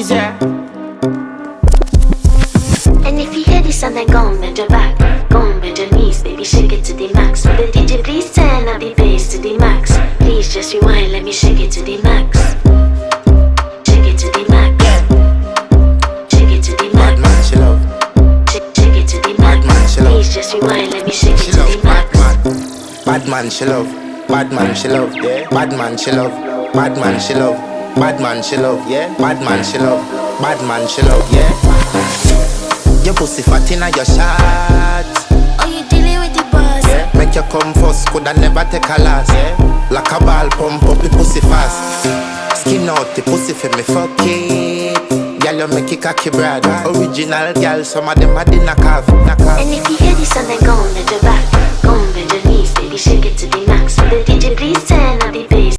Is there? And if you hear this and then go on bend your back, go on bend your knees, baby shake it to the max. Will the DJ please turn up the bass to the max? Please just rewind, let me shake it to the max. Shake it to the max. Shake it to the max. Bad man, she love. Shake it to the max. Bad man, she love. Please just rewind, let me shake She it to love. the max. Bad man, she love. Bad man, she love. Yeah. Bad man, she love. Bad man, she love. Bad man, she love. Yeah. Bad man, she love. Bad man, she love. Yeah. Your pussy fat inna your shots. Oh, you dealing with the boss? Yeah. Make you come first, coulda never take a last. Yeah. Like a ball pump up the pussy fast. Skin out the pussy for me fuck it. Girl, you make it cocky brad. Original girl, some of them a the knock off. And if you hear this and then go on bend your back, go on bend your knees, baby shake it to the max. Will the DJ please turn up the bass?